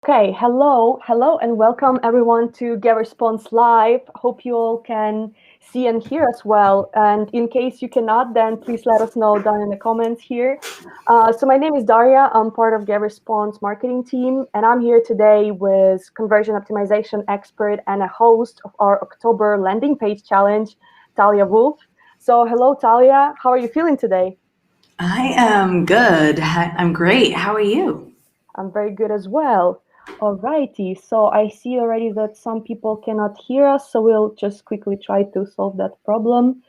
Okay, hello, and welcome everyone to Get Response Live. Hope you all can see and hear us well. And in case you cannot, then please let us know down in the comments here. So my name is Daria. I'm part of Get Response marketing team, and I'm here today with conversion optimization expert and a host of our October landing page challenge, Talia Wolf. So hello, Talia. How are you feeling today? I am good. I'm great. How are you? I'm very good as well. Alrighty, so I see already that some people cannot hear us, so we'll just quickly try to solve that problem.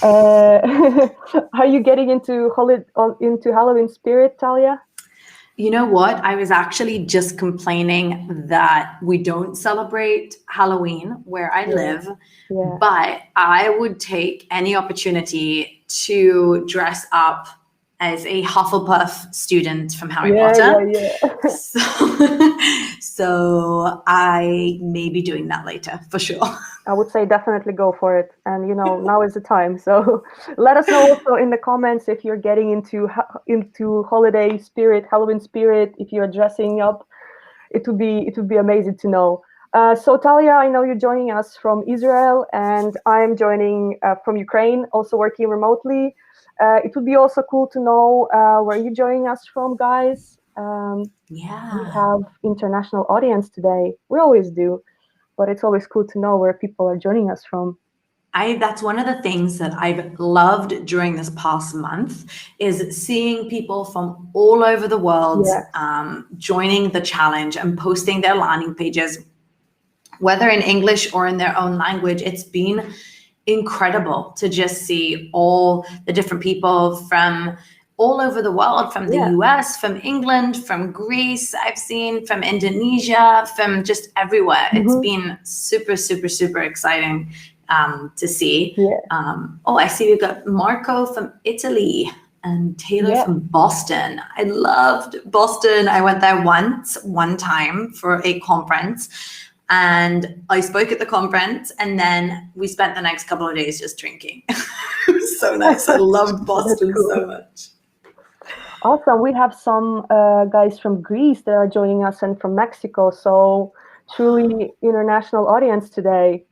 Are you getting into Halloween spirit, Talia? You know what? I was actually just complaining that we don't celebrate Halloween where I Yeah, live, yeah, but I would take any opportunity to dress up as a Hufflepuff student from Harry yeah, yeah, Potter. yeah. So, so I may be doing that later for sure. I would say definitely go for it. And now is the time. So let us know also in the comments if you're getting into holiday spirit, Halloween spirit, if you're dressing up. It would be amazing to know. So Talia, I know you're joining us from Israel, and I'm joining from Ukraine, also working remotely. It would be also cool to know where you're joining us from, guys. We Yeah. have international audience today. We always do, but it's always cool to know where people are joining us from. That's one of the things that I've loved during this past month is seeing people from all over the world Yes. joining the challenge and posting their landing pages, whether in English or in their own language. It's been incredible to just see all the different people from all over the world, from the Yeah. US, from England, from Greece, I've seen from Indonesia, from just everywhere. It's Hmm. been super, super, super exciting to see. Yeah. Oh, I see we've got Marco from Italy and Taylor Yeah. from Boston. I loved Boston. I went there one time for a conference, and I spoke at the conference, and then we spent the next couple of days just drinking. It was so nice. I loved That's Boston so cool. much. Awesome. We have some guys from Greece that are joining us and from Mexico. So truly international audience today.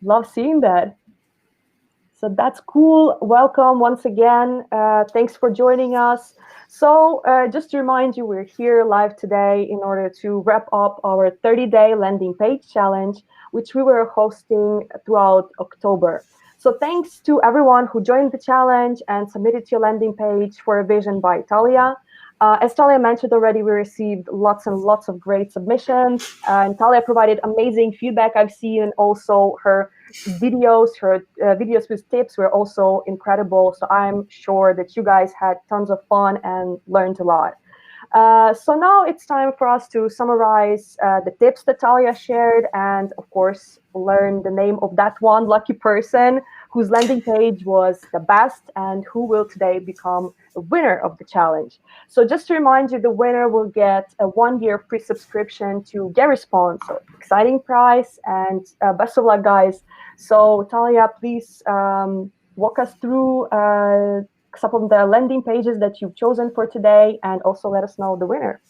Love seeing that. So that's cool. Welcome once again. Thanks for joining us. So, just to remind you, we're here live today in order to wrap up our 30-day landing page challenge, which we were hosting throughout October. So, thanks to everyone who joined the challenge and submitted your landing page for a vision by Talia. As Talia mentioned already, we received lots and lots of great submissions, and Talia provided amazing feedback. I've seen also her videos with tips were also incredible. So I'm sure that you guys had tons of fun and learned a lot. So now it's time for us to summarize the tips that Talia shared and, of course, learn the name of that one lucky person whose landing page was the best and who will today become a winner of the challenge. So just to remind you, the winner will get a 1 year free subscription to GetResponse. So exciting prize and best of luck, guys. So Talia, please walk us through some of the landing pages that you've chosen for today and also let us know the winner.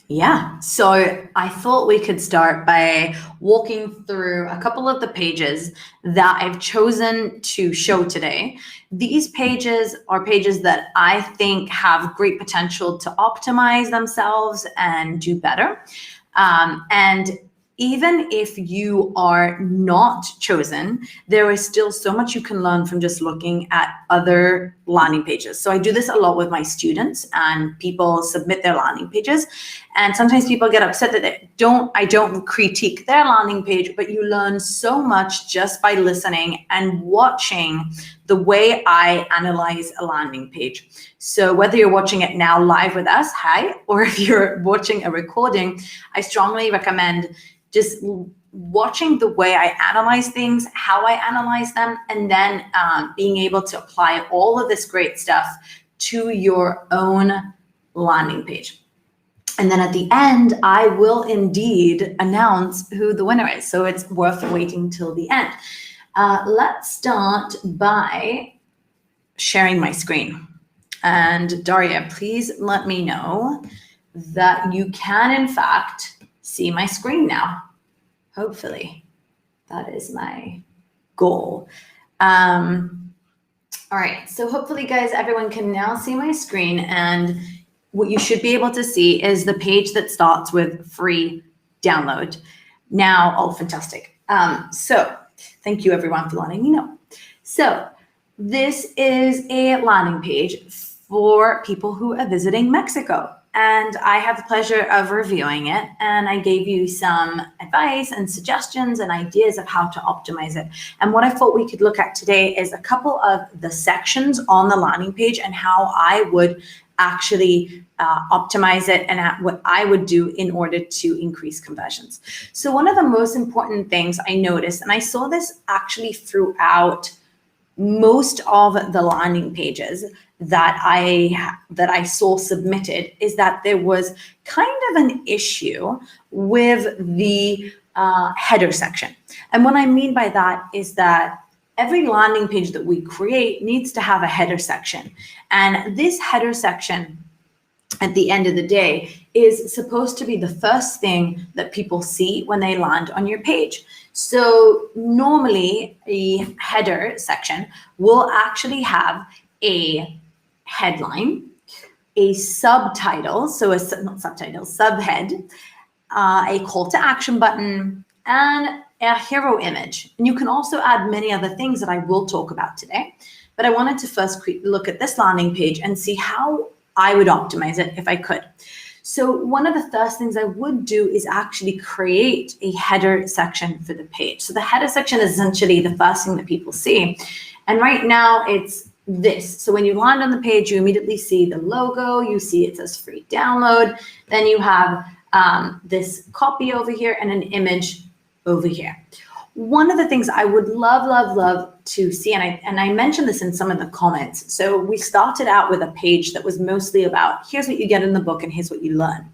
Yeah, so I thought we could start by walking through a couple of the pages that I've chosen to show today. These pages are pages that I think have great potential to optimize themselves and do better. And even if you are not chosen, there is still so much you can learn from just looking at other landing pages. So I do this a lot with my students, and people submit their landing pages. And sometimes people get upset that I don't critique their landing page, but you learn so much just by listening and watching the way I analyze a landing page. So whether you're watching it now live with us, hi, or if you're watching a recording, I strongly recommend just watching the way I analyze things, how I analyze them, and then being able to apply all of this great stuff to your own landing page. And then at the end, I will indeed announce who the winner is. So it's worth waiting till the end. Let's start by sharing my screen. And Daria, please let me know that you can, in fact, see my screen now. Hopefully, that is my goal. All right, so hopefully, guys, everyone can now see my screen, and what you should be able to see is the page that starts with free download. Now, oh, fantastic. So thank you, everyone, for letting me know. So this is a landing page for people who are visiting Mexico. And I have the pleasure of reviewing it, and I gave you some advice and suggestions and ideas of how to optimize it. And what I thought we could look at today is a couple of the sections on the landing page and how I would actually optimize it and what I would do in order to increase conversions. So one of the most important things I noticed, and I saw this actually throughout most of the landing pages that I saw submitted, is that there was kind of an issue with the header section. And what I mean by that is that every landing page that we create needs to have a header section. And this header section, at the end of the day, is supposed to be the first thing that people see when they land on your page. So normally a header section will actually have a headline, a subtitle, so not subtitle, subhead, a call to action button, and a hero image. And you can also add many other things that I will talk about today. But I wanted to first look at this landing page and see how I would optimize it if I could. So one of the first things I would do is actually create a header section for the page. So the header section is essentially the first thing that people see. And right now it's this. So when you land on the page, you immediately see the logo, you see it says free download, then you have this copy over here and an image over here. One of the things I would love to see, and I mentioned this in some of the comments. So we started out with a page that was mostly about, here's what you get in the book and here's what you learn.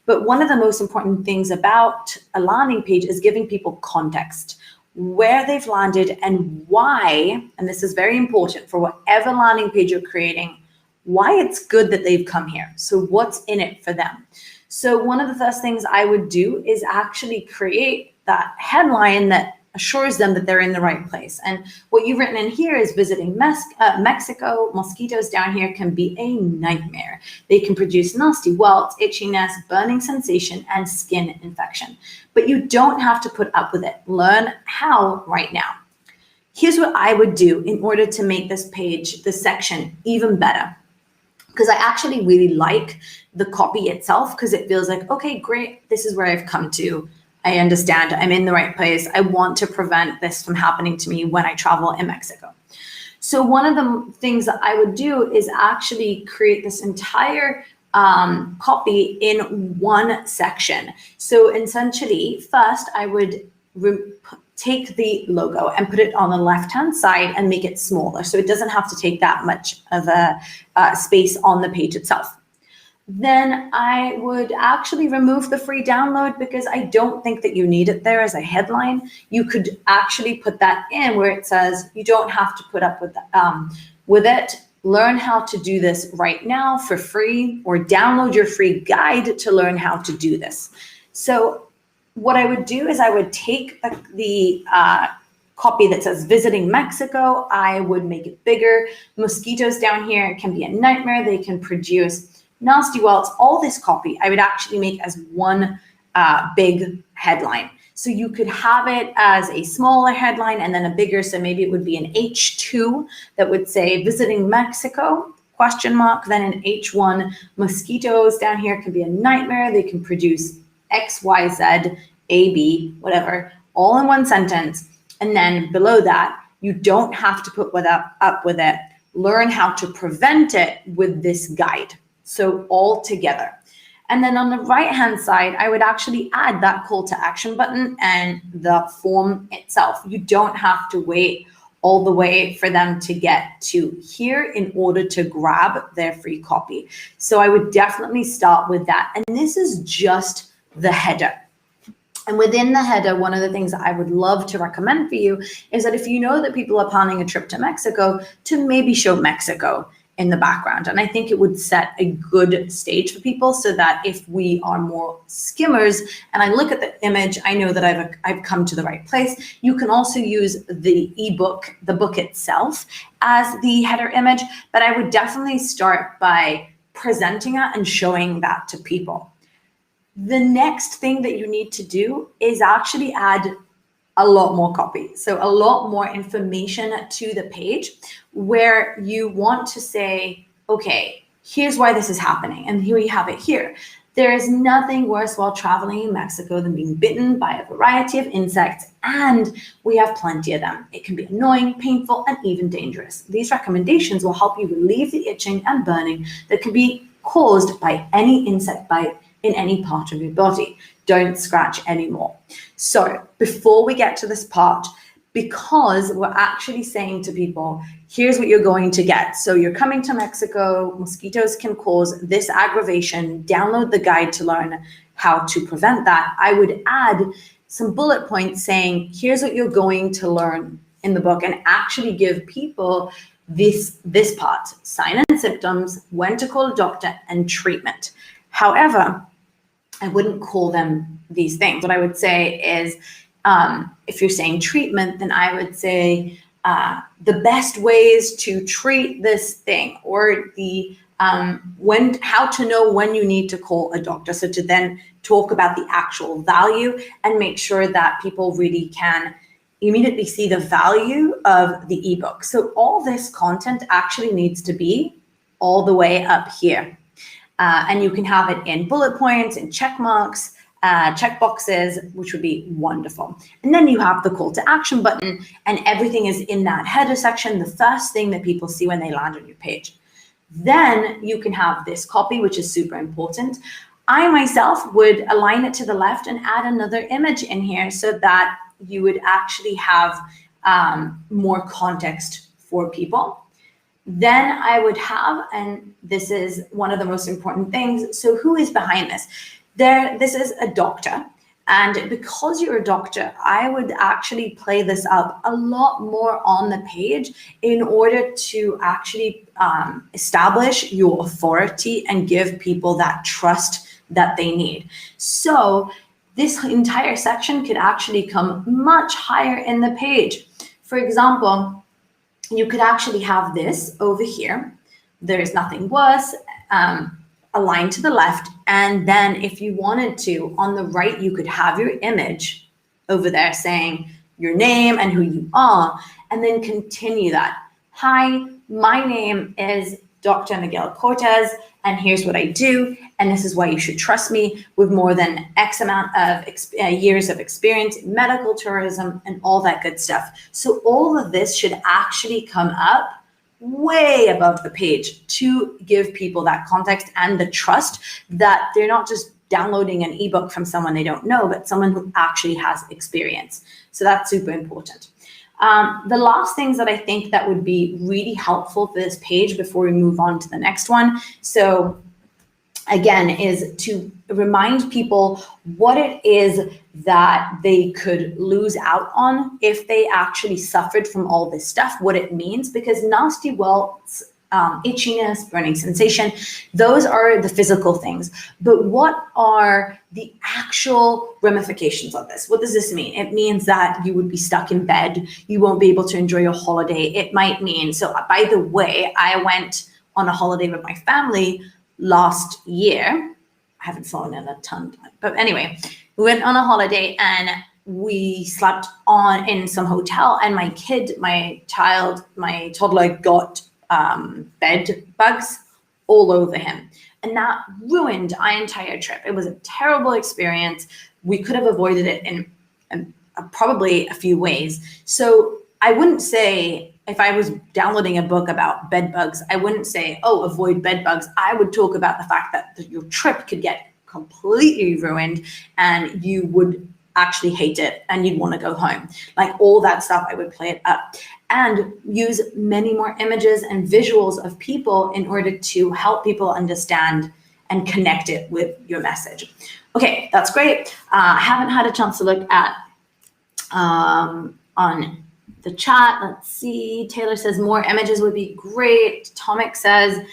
But one of the most important things about a landing page is giving people context, where they've landed and why, and this is very important for whatever landing page you're creating, why it's good that they've come here. So what's in it for them? So one of the first things I would do is actually create that headline that assures them that they're in the right place. And what you've written in here is visiting Mexico. Mosquitoes down here can be a nightmare. They can produce nasty welts, itchiness, burning sensation, and skin infection. But you don't have to put up with it. Learn how right now. Here's what I would do in order to make this page, this section, even better. Because I actually really like the copy itself, because it feels like, okay, great, this is where I've come to. I understand I'm in the right place. I want to prevent this from happening to me when I travel in Mexico. So one of the things that I would do is actually create this entire copy in one section. So essentially, first I would take the logo and put it on the left-hand side and make it smaller, so it doesn't have to take that much of a space on the page itself. Then I would actually remove the free download, because I don't think that you need it there as a headline. You could actually put that in where it says you don't have to put up with it. Learn how to do this right now for free, or download your free guide to learn how to do this. So what I would do is I would take the copy that says visiting Mexico. I would make it bigger. Mosquitoes down here can be a nightmare. They can produce nasty welts. All this copy I would actually make as one big headline. So you could have it as a smaller headline and then a bigger, so maybe it would be an H2 that would say visiting Mexico, ? Then an H1, mosquitoes down here can be a nightmare. They can produce X, Y, Z, A, B, whatever, all in one sentence. And then below that, you don't have to put up with it. Learn how to prevent it with this guide. So all together. And then on the right-hand side, I would actually add that call to action button and the form itself. You don't have to wait all the way for them to get to here in order to grab their free copy. So I would definitely start with that. And this is just the header. And within the header, one of the things that I would love to recommend for you is that if you know that people are planning a trip to Mexico, to maybe show Mexico in the background. And I think it would set a good stage for people, so that if we are more skimmers and I look at the image, I know that I've come to the right place. You can also use the ebook, the book itself, as the header image, but I would definitely start by presenting it and showing that to people. The next thing that you need to do is actually add a lot more copy. So a lot more information to the page, where you want to say, okay, here's why this is happening. And here you have it here. There is nothing worse while traveling in Mexico than being bitten by a variety of insects, and we have plenty of them. It can be annoying, painful, and even dangerous. These recommendations will help you relieve the itching and burning that can be caused by any insect bite in any part of your body. Don't scratch anymore. So before we get to this part, because we're actually saying to people, here's what you're going to get. So you're coming to Mexico, mosquitoes can cause this aggravation. Download the guide to learn how to prevent that. I would add some bullet points saying, here's what you're going to learn in the book, and actually give people this part: sign and symptoms, when to call a doctor, and treatment. However, I wouldn't call them these things. What I would say is, if you're saying treatment, then I would say the best ways to treat this thing, or the how to know when you need to call a doctor. So to then talk about the actual value and make sure that people really can immediately see the value of the ebook. So all this content actually needs to be all the way up here. And you can have it in bullet points, in check marks, check boxes, which would be wonderful. And then you have the call to action button, and everything is in that header section, the first thing that people see when they land on your page. Then you can have this copy, which is super important. I myself would align it to the left and add another image in here, so that you would actually have more context for people. Then I would have, and this is one of the most important things, so who is behind this? This is a doctor, and because you're a doctor, I would actually play this up a lot more on the page in order to actually establish your authority and give people that trust that they need. So this entire section could actually come much higher in the page. For example, you could actually have this over here. There is nothing worse, aligned to the left. And then if you wanted to, on the right, you could have your image over there saying your name and who you are, and then continue that. Hi, my name is Dr. Miguel Cortez, and here's what I do, and this is why you should trust me, with more than X amount of years of experience in medical tourism and all that good stuff. So all of this should actually come up way above the page to give people that context and the trust that they're not just downloading an ebook from someone they don't know, but someone who actually has experience. So that's super important. The last things that I think that would be really helpful for this page before we move on to the next one, so again, is to remind people what it is that they could lose out on if they actually suffered from all this stuff, what it means, because nasty welts, itchiness, burning sensation, those are the physical things. But what are the actual ramifications of this? What does this mean? It means that you would be stuck in bed. You won't be able to enjoy your holiday. It might mean, so by the way, I went on a holiday with my family last year. I haven't flown in a ton, but anyway, we went on a holiday and we slept in some hotel, and my toddler got bed bugs all over him, and that ruined our entire trip. It was a terrible experience. We could have avoided it in probably a few ways. So I wouldn't say, if I was downloading a book about bed bugs, I wouldn't say, oh, avoid bed bugs. I would talk about the fact that your trip could get completely ruined and you would actually hate it and you'd want to go home. Like all that stuff, I would play it up and use many more images and visuals of people in order to help people understand and connect it with your message. Okay, that's great. I haven't had a chance to look at on the chat. Let's see. Taylor says more images would be great. Tomic says,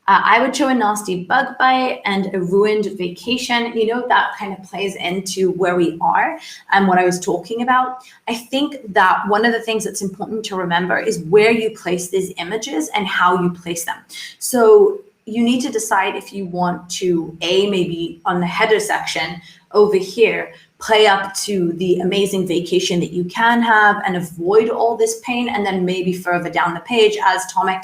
I would show a nasty bug bite and a ruined vacation. You know, that kind of plays into where we are and what I was talking about. I think that one of the things that's important to remember is where you place these images and how you place them. So you need to decide if you want to, maybe on the header section over here, play up to the amazing vacation that you can have and avoid all this pain. And then maybe further down the page, as Tomic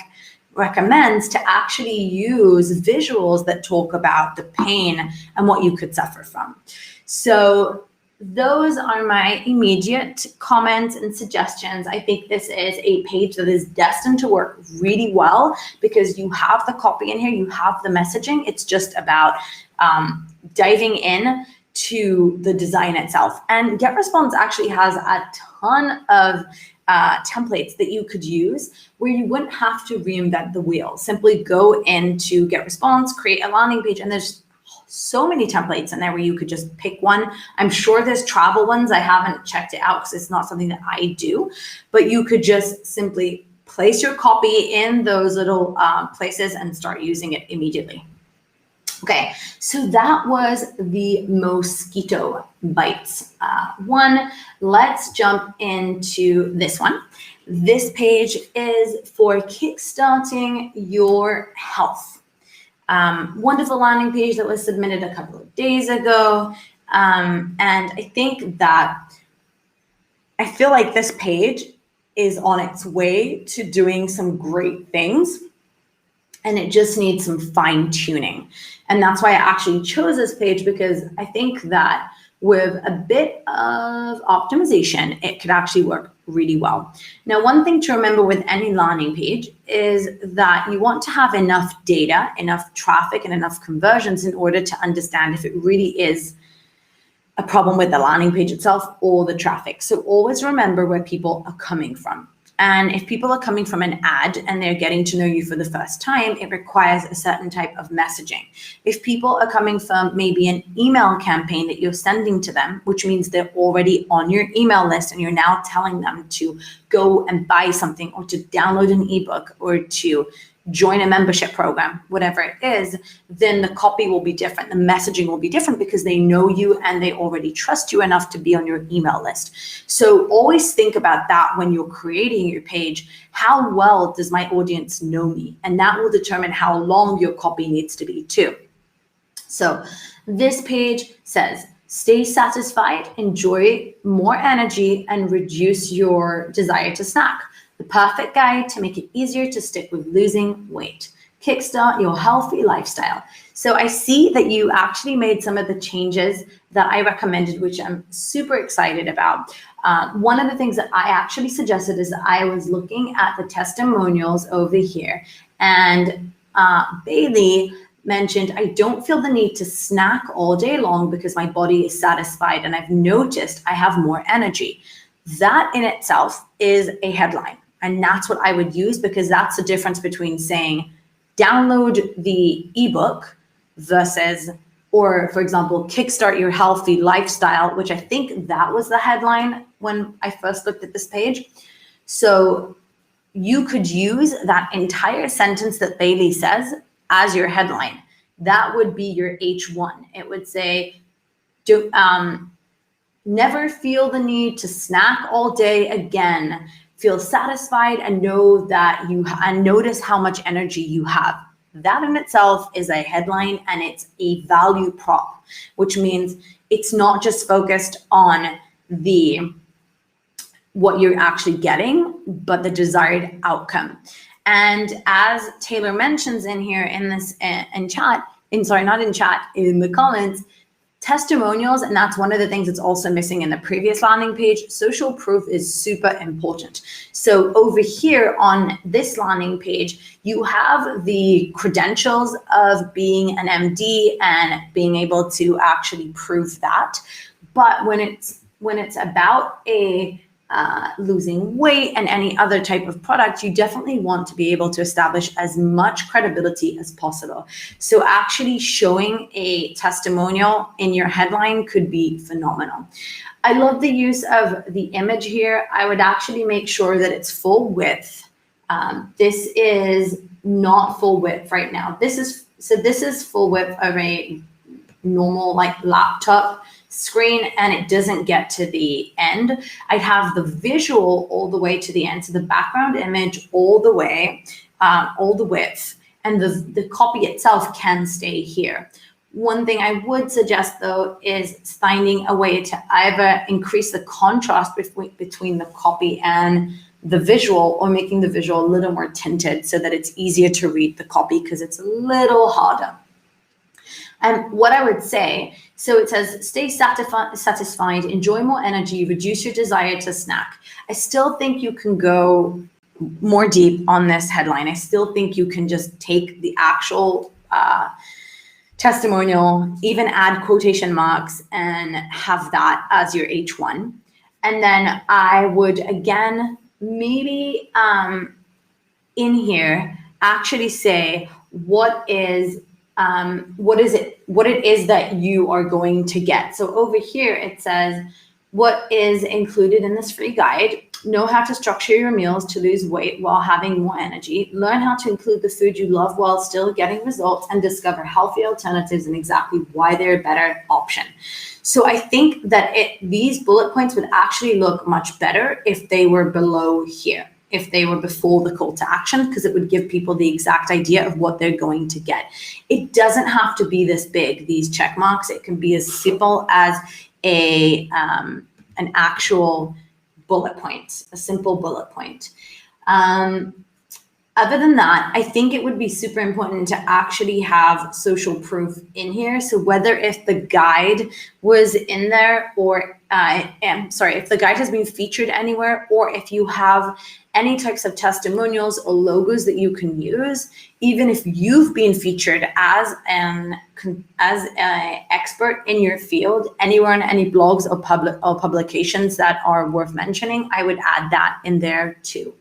recommends, to actually use visuals that talk about the pain and what you could suffer from. So those are my immediate comments and suggestions. I think this is a page that is destined to work really well because you have the copy in here, you have the messaging. It's just about diving in to the design itself. And GetResponse actually has a ton of templates that you could use where you wouldn't have to reinvent the wheel. Simply go into GetResponse, create a landing page, and there's so many templates in there where you could just pick one. I'm sure there's travel ones. I haven't checked it out because it's not something that I do, but you could just simply place your copy in those little places and start using it immediately. Okay, so that was the mosquito bites one. Let's jump into this one. This page is for kickstarting your health. Wonderful landing page that was submitted a couple of days ago. And I think that I feel like this page is on its way to doing some great things, and it just needs some fine tuning. And that's why I actually chose this page, because I think that with a bit of optimization, it could actually work really well. Now, one thing to remember with any landing page is that you want to have enough data, enough traffic, and enough conversions in order to understand if it really is a problem with the landing page itself or the traffic. So always remember where people are coming from. And if people are coming from an ad and they're getting to know you for the first time, it requires a certain type of messaging. If people are coming from maybe an email campaign that you're sending to them, which means they're already on your email list and you're now telling them to go and buy something or to download an ebook or to join a membership program, whatever it is, then the copy will be different. The messaging will be different because they know you and they already trust you enough to be on your email list. So always think about that when you're creating your page. How well does my audience know me? And that will determine how long your copy needs to be too. So this page says, stay satisfied, enjoy more energy, and reduce your desire to snack. The perfect guide to make it easier to stick with losing weight. Kickstart your healthy lifestyle. So I see that you actually made some of the changes that I recommended, which I'm super excited about. One of the things that I actually suggested is I was looking at the testimonials over here, and Bailey mentioned, I don't feel the need to snack all day long because my body is satisfied and I've noticed I have more energy. That in itself is a headline. And that's what I would use, because that's the difference between saying download the ebook versus, or for example, kickstart your healthy lifestyle, which I think that was the headline when I first looked at this page. So you could use that entire sentence that Bailey says as your headline. That would be your H1. It would say, never feel the need to snack all day again. Feel satisfied and know that and notice how much energy you have. That in itself is a headline, and it's a value prop, which means it's not just focused on what you're actually getting, but the desired outcome. And as Taylor mentions in here in this in the comments, testimonials, and that's one of the things that's also missing in the previous landing page. Social proof is super important. So over here on this landing page, you have the credentials of being an MD and being able to actually prove that. But when it's about a losing weight and any other type of product, you definitely want to be able to establish as much credibility as possible. So actually showing a testimonial in your headline could be phenomenal. I love the use of the image here. I would actually make sure that it's full width. This is not full width right now. This is full width of a normal like laptop screen, and it doesn't get to the end. I'd have the visual all the way to the end, so the background image all the way, all the width, and the copy itself can stay here. One thing I would suggest though is finding a way to either increase the contrast between the copy and the visual, or making the visual a little more tinted so that it's easier to read the copy because it's a little harder. And what I would say, so it says, stay satisfied, enjoy more energy, reduce your desire to snack. I still think you can go more deep on this headline. I still think you can just take the actual testimonial, even add quotation marks and have that as your H1. And then I would, again, maybe in here, actually say what it is that you are going to get. So over here, it says, what is included in this free guide? Know how to structure your meals to lose weight while having more energy. Learn how to include the food you love while still getting results, and discover healthy alternatives and exactly why they're a better option. So I think that these bullet points would actually look much better if they were below here, if they were before the call to action, because it would give people the exact idea of what they're going to get. It doesn't have to be this big, these check marks. It can be as simple as an actual bullet point, a simple bullet point. Other than that, I think it would be super important to actually have social proof in here. So whether if the guide was in there, or if the guide has been featured anywhere, or if you have any types of testimonials or logos that you can use, even if you've been featured as an expert in your field anywhere in any blogs or publications that are worth mentioning, I would add that in there too.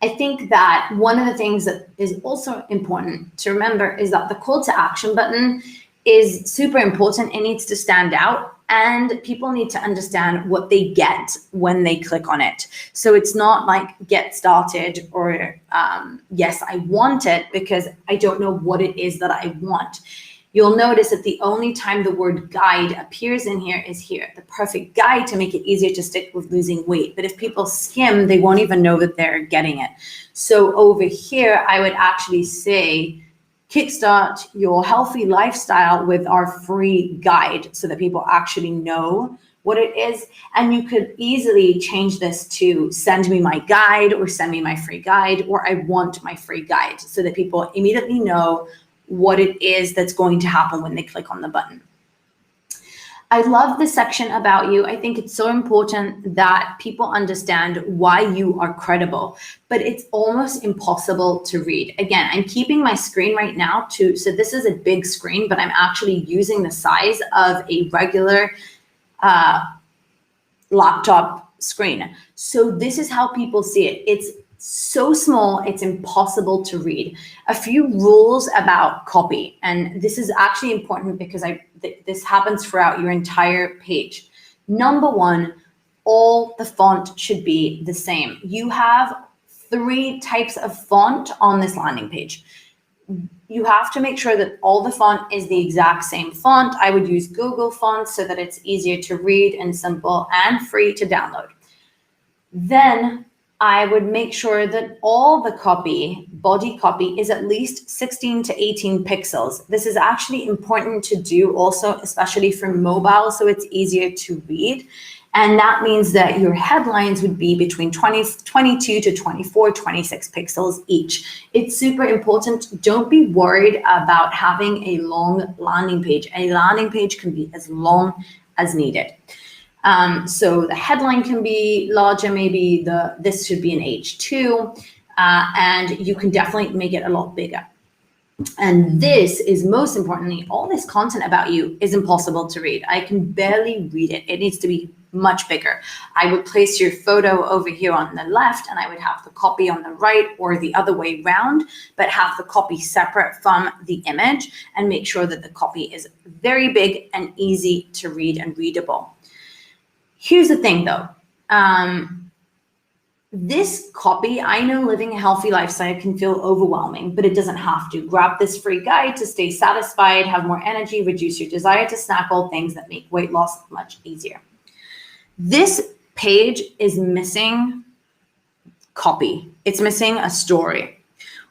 I think that one of the things that is also important to remember is that the call to action button is super important. It needs to stand out, and people need to understand what they get when they click on it. So it's not like get started or yes, I want it, because I don't know what it is that I want. You'll notice that the only time the word guide appears in here is here, the perfect guide to make it easier to stick with losing weight. But if people skim, they won't even know that they're getting it. So over here, I would actually say, kickstart your healthy lifestyle with our free guide, so that people actually know what it is. And you could easily change this to send me my guide, or send me my free guide, or I want my free guide, so that people immediately know what it is that's going to happen when they click on the button. I love this section about you. I think it's so important that people understand why you are credible, but it's almost impossible to read. Again, I'm keeping my screen right now so this is a big screen, but I'm actually using the size of a regular laptop screen. So this is how people see it. It's so small, it's impossible to read. A few rules about copy, and this is actually important because this happens throughout your entire page. Number one, all the font should be the same. You have 3 types of font on this landing page. You have to make sure that all the font is the exact same font. I would use Google fonts so that it's easier to read and simple and free to download. Then I would make sure that all the copy, body copy, is at least 16 to 18 pixels. This is actually important to do also, especially for mobile, so it's easier to read. And that means that your headlines would be between 22 to 24, 26 pixels each. It's super important. Don't be worried about having a long landing page. A landing page can be as long as needed. So the headline can be larger, maybe this should be an H2, and you can definitely make it a lot bigger. And this is most importantly, all this content about you is impossible to read. I can barely read it. It needs to be much bigger. I would place your photo over here on the left and I would have the copy on the right or the other way around, but have the copy separate from the image and make sure that the copy is very big and easy to read and readable. Here's the thing though. This copy, I know living a healthy lifestyle can feel overwhelming, but it doesn't have to. Grab this free guide to stay satisfied, have more energy, reduce your desire to snack, all things that make weight loss much easier. This page is missing copy. It's missing a story.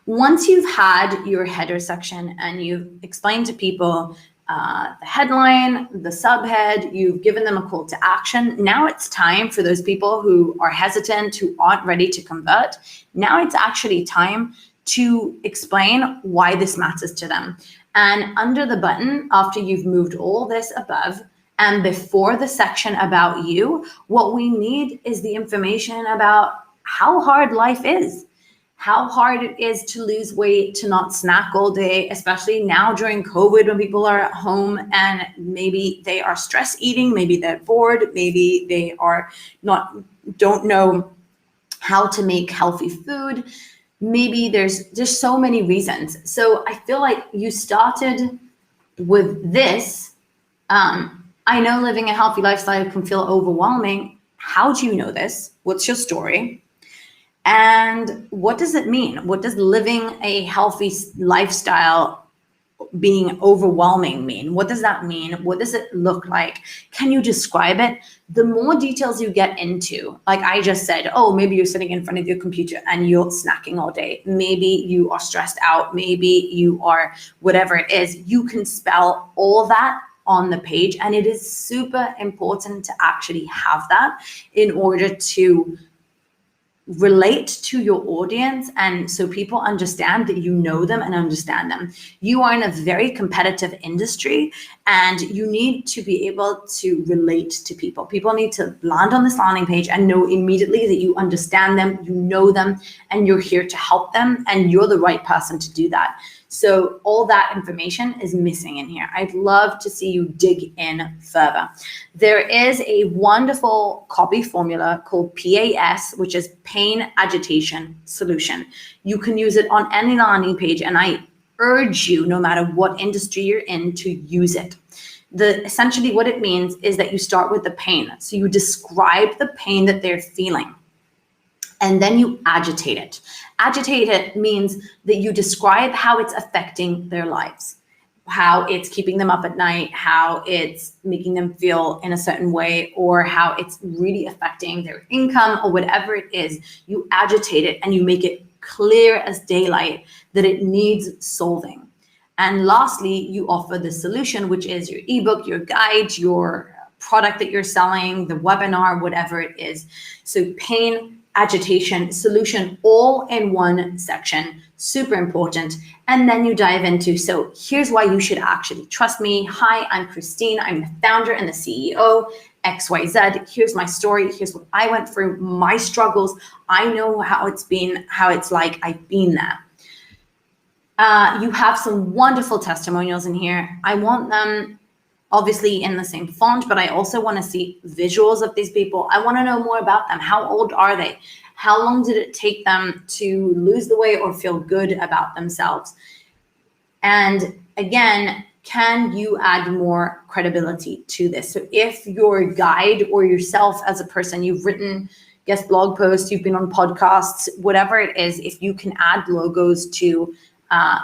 Once you've had your header section and you've explained to people the headline, the subhead, you've given them a call to action. Now it's time for those people who are hesitant, who aren't ready to convert. Now it's actually time to explain why this matters to them. And under the button, after you've moved all this above and before the section about you, what we need is the information about how hard life is. How hard it is to lose weight, to not snack all day, especially now during COVID when people are at home and maybe they are stress eating, maybe they're bored, maybe they don't know how to make healthy food. Maybe there's just so many reasons. So I feel like you started with this. I know living a healthy lifestyle can feel overwhelming. How do you know this? What's your story? And what does it mean? What does living a healthy lifestyle being overwhelming mean? What does that mean? What does it look like? Can you describe it? The more details you get into, like I just said, oh, maybe you're sitting in front of your computer and you're snacking all day. Maybe you are stressed out. Maybe you are whatever it is. You can spell all that on the page. And it is super important to actually have that in order to relate to your audience, and so people understand that you know them and understand them. You are in a very competitive industry and you need to be able to relate to people. People need to land on this landing page and know immediately that you understand them, you know them, and you're here to help them, and you're the right person to do that. So all that information is missing in here. I'd love to see you dig in further. There is a wonderful copy formula called PAS, which is Pain Agitation Solution. You can use it on any landing page, and I urge you, no matter what industry you're in, to use it. Essentially what it means is that you start with the pain. So you describe the pain that they're feeling, and then you agitate it. Agitate it means that you describe how it's affecting their lives, how it's keeping them up at night, how it's making them feel in a certain way, or how it's really affecting their income or whatever it is. You agitate it and you make it clear as daylight that it needs solving. And lastly, you offer the solution, which is your ebook, your guide, your product that you're selling, the webinar, whatever it is. So pain, agitation, solution, all in one section, super important. And then you dive into, so here's why you should actually trust me. Hi, I'm Christine. I'm the founder and the CEO, XYZ. Here's my story. Here's what I went through, my struggles. I know how it's been, how it's like, I've been there. You have some wonderful testimonials in here. I want them obviously in the same font, but I also want to see visuals of these people. I want to know more about them. How old are they? How long did it take them to lose the weight or feel good about themselves? And again, can you add more credibility to this? So if your guide or yourself as a person, you've written guest blog posts, you've been on podcasts, whatever it is, if you can add logos to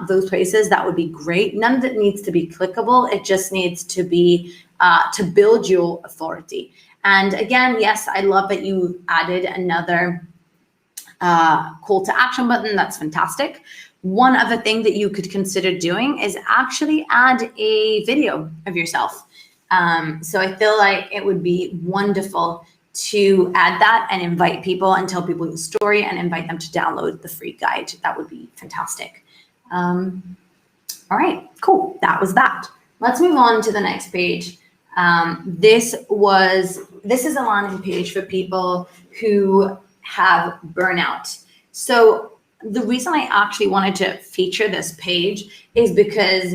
those places, that would be great. None of it needs to be clickable. It just needs to be to build your authority. And again, yes, I love that you added another call to action button. That's fantastic. One other thing that you could consider doing is actually add a video of yourself. So I feel like it would be wonderful to add that and invite people and tell people the story and invite them to download the free guide. That would be fantastic. All right, cool. That was that. Let's move on to the next page. This is a landing page for people who have burnout. So the reason I actually wanted to feature this page is because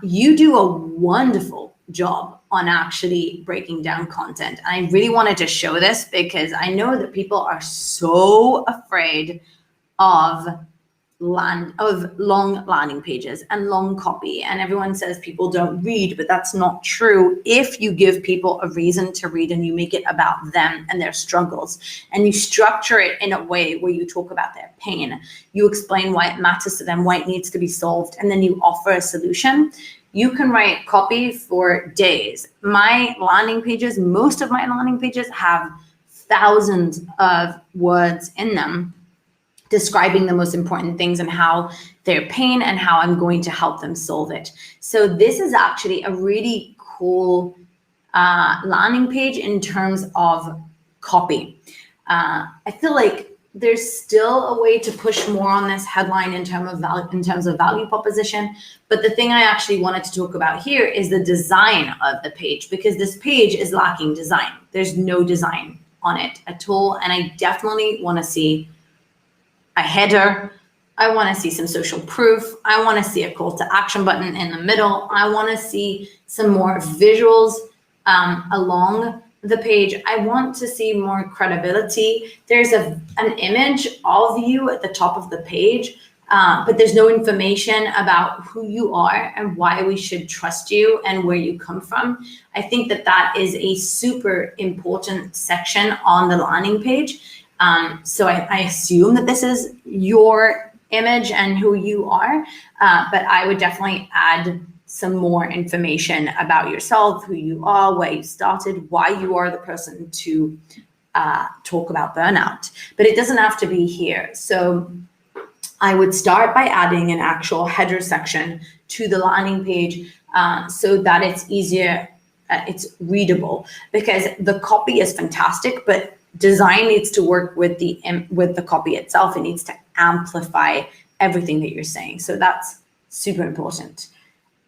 you do a wonderful job on actually breaking down content. And I really wanted to show this because I know that people are so afraid of long landing pages and long copy, and everyone says people don't read, but that's not true. If you give people a reason to read and you make it about them and their struggles, and you structure it in a way where you talk about their pain, you explain why it matters to them, why it needs to be solved, and then you offer a solution, you can write copy for days. My landing pages, most of my landing pages have thousands of words in them describing the most important things and how their pain and how I'm going to help them solve it. So this is actually a really cool landing page in terms of copy. I feel like there's still a way to push more on this headline in terms of value proposition. But the thing I actually wanted to talk about here is the design of the page, because this page is lacking design. There's no design on it at all. And I definitely want to see a header. I want to see some social proof. I want to see a call to action button in the middle. I want to see some more visuals along the page. I want to see more credibility. There's an image of you at the top of the page, but there's no information about who you are and why we should trust you and where you come from. I think that is a super important section on the landing page. So I assume that this is your image and who you are, but I would definitely add some more information about yourself, who you are, where you started, why you are the person to talk about burnout. But it doesn't have to be here. So I would start by adding an actual header section to the landing page so that it's easier, it's readable, because the copy is fantastic, but design needs to work with the copy itself. It needs to amplify everything that you're saying. So that's super important.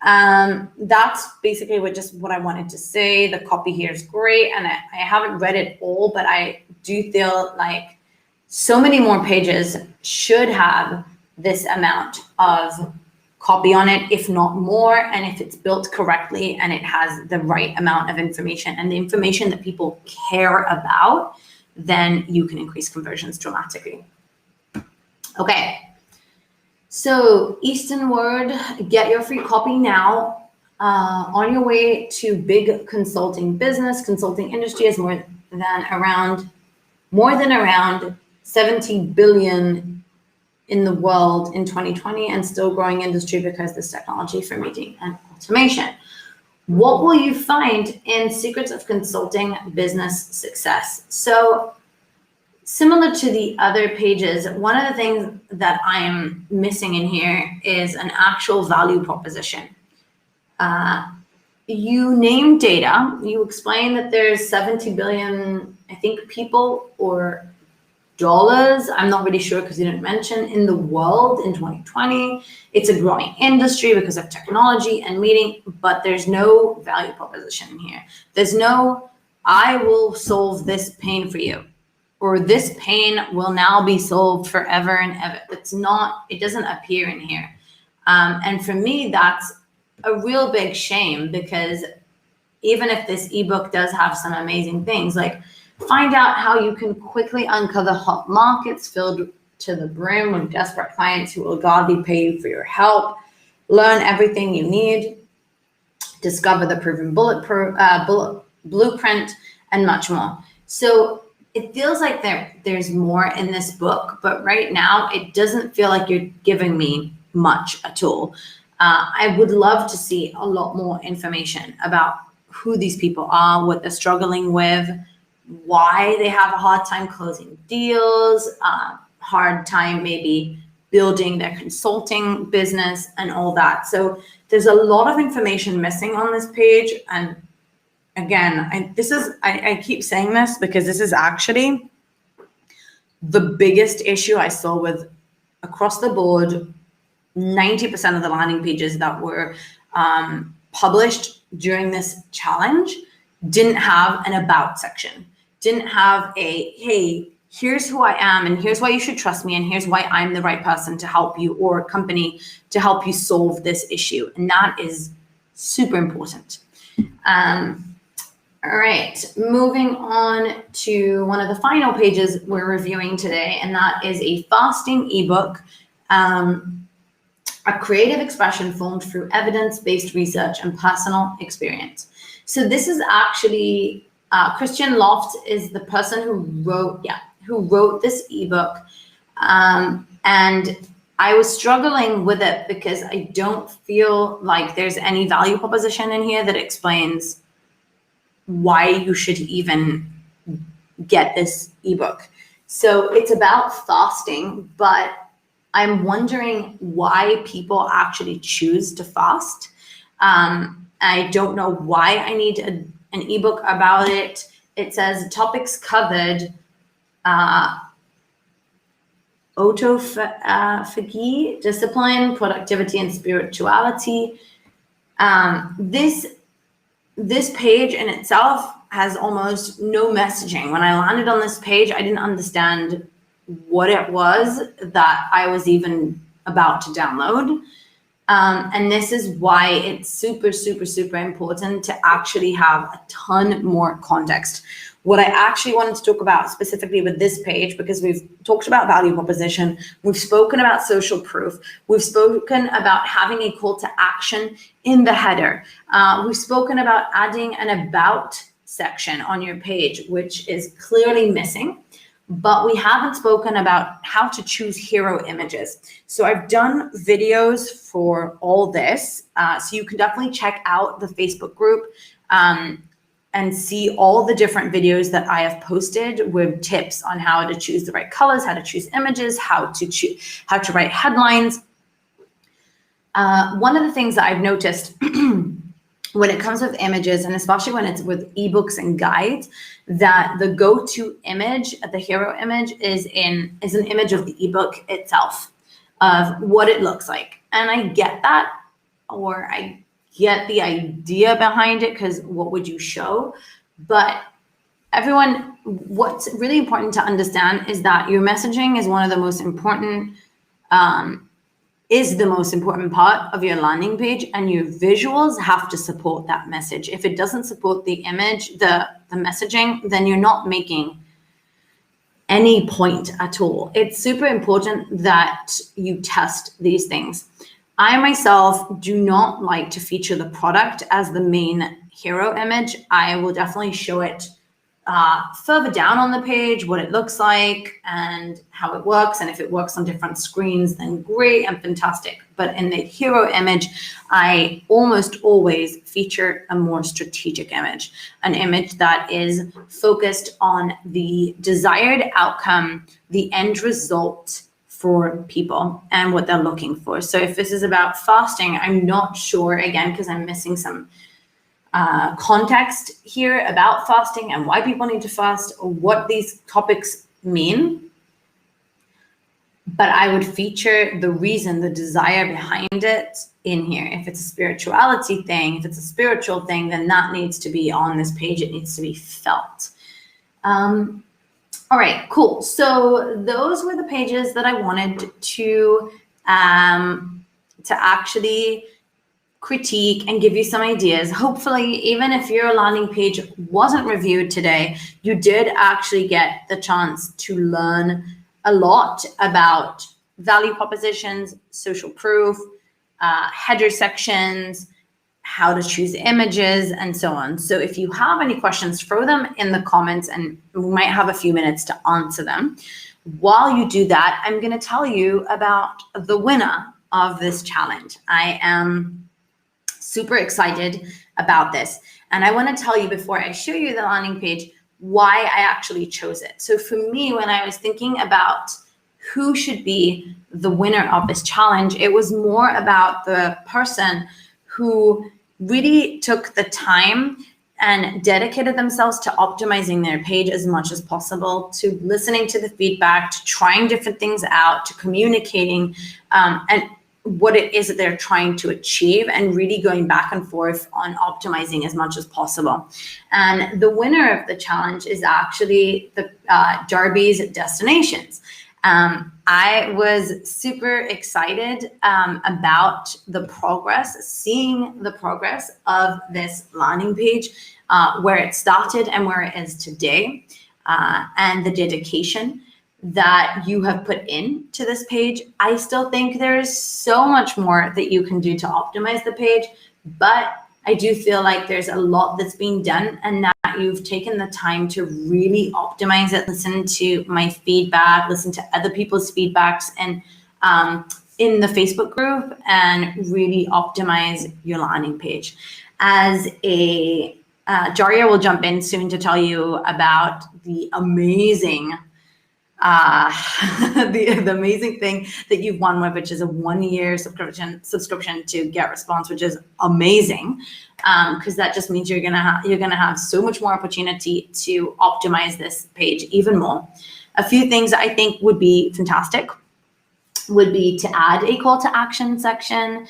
That's basically what I wanted to say. The copy here is great, and I haven't read it all, but I do feel like so many more pages should have this amount of copy on it, if not more, and if it's built correctly and it has the right amount of information and the information that people care about, then you can increase conversions dramatically. Okay. So Eastern Word, get your free copy now. On your way to big consulting business. Consulting industry is more than around 70 billion in the world in 2020, and still growing industry because this technology for meeting and automation. What will you find in Secrets of Consulting Business Success? So similar to the other pages, one of the things that I'm missing in here is an actual value proposition. You name data, you explain that there's 70 billion, I think, people or dollars, I'm not really sure because you didn't mention, in the world in 2020. It's a growing industry because of technology and meeting, but there's no value proposition in here. There's no, I will solve this pain for you, or this pain will now be solved forever and ever. It's not, it doesn't appear in here. And for me, that's a real big shame, because even if this ebook does have some amazing things, like find out how you can quickly uncover hot markets filled to the brim with desperate clients who will gladly pay you for your help, learn everything you need, discover the proven blueprint, and much more. So it feels like there's more in this book, but right now it doesn't feel like you're giving me much at all. I would love to see a lot more information about who these people are, what they're struggling with, why they have a hard time closing deals, hard time maybe building their consulting business and all that. So there's a lot of information missing on this page. And again, I keep saying this because this is actually the biggest issue I saw with across the board. 90% of the landing pages that were published during this challenge didn't have an about section, didn't have a, hey, here's who I am and here's why you should trust me and here's why I'm the right person to help you, or a company to help you solve this issue. And that is super important. All right, moving on to one of the final pages we're reviewing today, and that is a fasting ebook, a creative expression formed through evidence-based research and personal experience. So this is actually Christian Loft is the person who wrote this ebook, and I was struggling with it because I don't feel like there's any value proposition in here that explains why you should even get this ebook. So it's about fasting, but I'm wondering why people actually choose to fast. I don't know why I need an ebook about it. It says topics covered, autophagy, discipline, productivity, and spirituality. This page in itself has almost no messaging. When I landed on this page, I didn't understand what it was that I was even about to download. And this is why it's super, super, super important to actually have a ton more context. What I actually wanted to talk about specifically with this page, because we've talked about value proposition, we've spoken about social proof, we've spoken about having a call to action in the header, we've spoken about adding an about section on your page, which is clearly missing, but we haven't spoken about how to choose hero images. So I've done videos for all this, so you can definitely check out the Facebook group and see all the different videos that I have posted with tips on how to choose the right colors, how to choose images, how to write headlines. One of the things that I've noticed when it comes with images, and especially when it's with ebooks and guides, that the go-to image, the hero image, is an image of the ebook itself, of what it looks like. And I get that, or I get the idea behind it, because what would you show? But everyone, what's really important to understand is that your messaging is one of the most important, is the most important part of your landing page, and your visuals have to support that message. If it doesn't support the image, the messaging, then you're not making any point at all. It's super important that you test these things. I myself do not like to feature the product as the main hero image. I will definitely show it further down on the page, what it looks like and how it works. And if it works on different screens, then great and fantastic. But in the hero image, I almost always feature a more strategic image, an image that is focused on the desired outcome, the end result for people and what they're looking for. So if this is about fasting, I'm not sure, again, because I'm missing some context here about fasting and why people need to fast, or what these topics mean. But I would feature the reason, the desire behind it in here. If it's a spirituality thing, if it's a spiritual thing, then that needs to be on this page. It needs to be felt. All right, cool. So those were the pages that I wanted to actually critique and give you some ideas. Hopefully, even if your landing page wasn't reviewed today, you did actually get the chance to learn a lot about value propositions, social proof, header sections, how to choose images, and so on. So if you have any questions, throw them in the comments and we might have a few minutes to answer them. While you do that, I'm going to tell you about the winner of this challenge. I am super excited about this. And I want to tell you, before I show you the landing page, why I actually chose it. So for me, when I was thinking about who should be the winner of this challenge, it was more about the person who really took the time and dedicated themselves to optimizing their page as much as possible, to listening to the feedback, to trying different things out, to communicating, and what it is that they're trying to achieve, and really going back and forth on optimizing as much as possible. And the winner of the challenge is actually the Darby's Destinations. I was super excited about the progress, seeing the progress of this landing page, where it started and where it is today, and the dedication that you have put into this page. I still think there's so much more that you can do to optimize the page, but I do feel like there's a lot that's being done, and that you've taken the time to really optimize it, listen to my feedback, listen to other people's feedbacks, and in the Facebook group, and really optimize your landing page. As a Jaria will jump in soon to tell you about the amazing the amazing thing that you've won with, which is a 1-year subscription to GetResponse, which is amazing, because that just means you're gonna have so much more opportunity to optimize this page even more. A few things I think would be fantastic would be to add a call to action section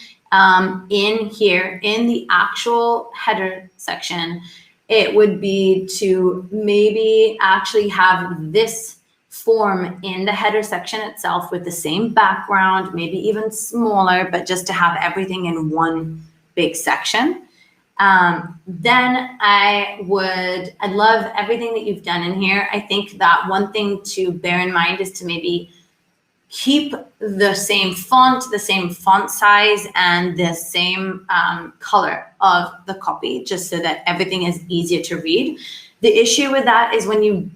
in here in the actual header section. It would be to maybe actually have this form in the header section itself with the same background, maybe even smaller, but just to have everything in one big section. Then I love everything that you've done in here. I think that one thing to bear in mind is to maybe keep the same font size, and the same color of the copy, just so that everything is easier to read. The issue with that is when you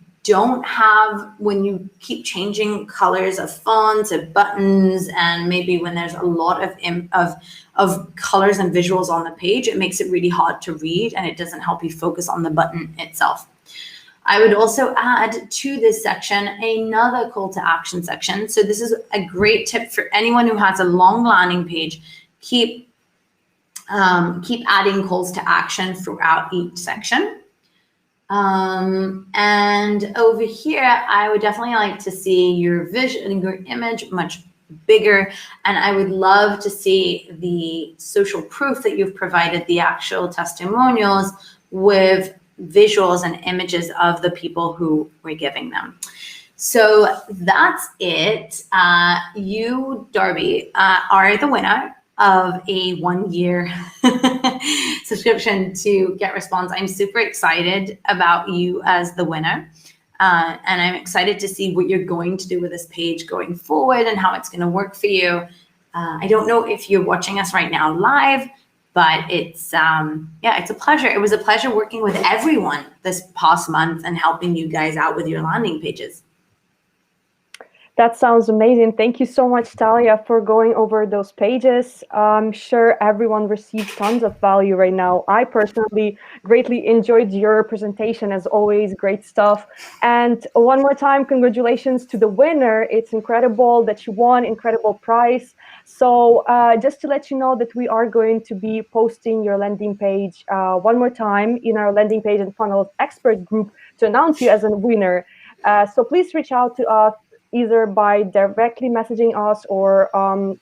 keep changing colors of fonts, of buttons, and maybe when there's a lot of colors and visuals on the page, it makes it really hard to read, and it doesn't help you focus on the button itself. I would also add to this section another call to action section. So this is a great tip for anyone who has a long landing page. Keep adding calls to action throughout each section. And over here, I would definitely like to see your vision, your image much bigger. And I would love to see the social proof that you've provided, the actual testimonials, with visuals and images of the people who we're giving them. So that's it. You, Darby, are the winner of a 1-year subscription to GetResponse. I'm super excited about you as the winner. And I'm excited to see what you're going to do with this page going forward and how it's going to work for you. I don't know if you're watching us right now live, but it's a pleasure. It was a pleasure working with everyone this past month and helping you guys out with your landing pages. That sounds amazing. Thank you so much, Talia, for going over those pages. I'm sure everyone received tons of value right now. I personally greatly enjoyed your presentation, as always, great stuff. And one more time, congratulations to the winner. It's incredible that you won, incredible prize. So just to let you know that we are going to be posting your landing page one more time in our landing page and funnels expert group to announce you as a winner. So please reach out to us, either by directly messaging us or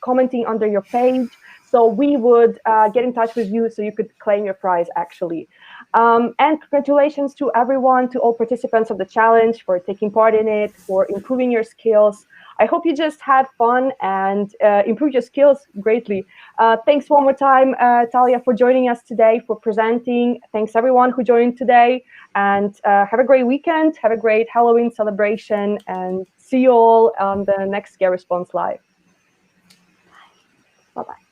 commenting under your page. So we would get in touch with you so you could claim your prize, actually. And congratulations to everyone, to all participants of the challenge, for taking part in it, for improving your skills. I hope you just had fun and improved your skills greatly. Thanks one more time, Talia, for joining us today, for presenting. Thanks everyone who joined today. And have a great weekend. Have a great Halloween celebration. And see you all on the next GetResponse Live. Bye-bye.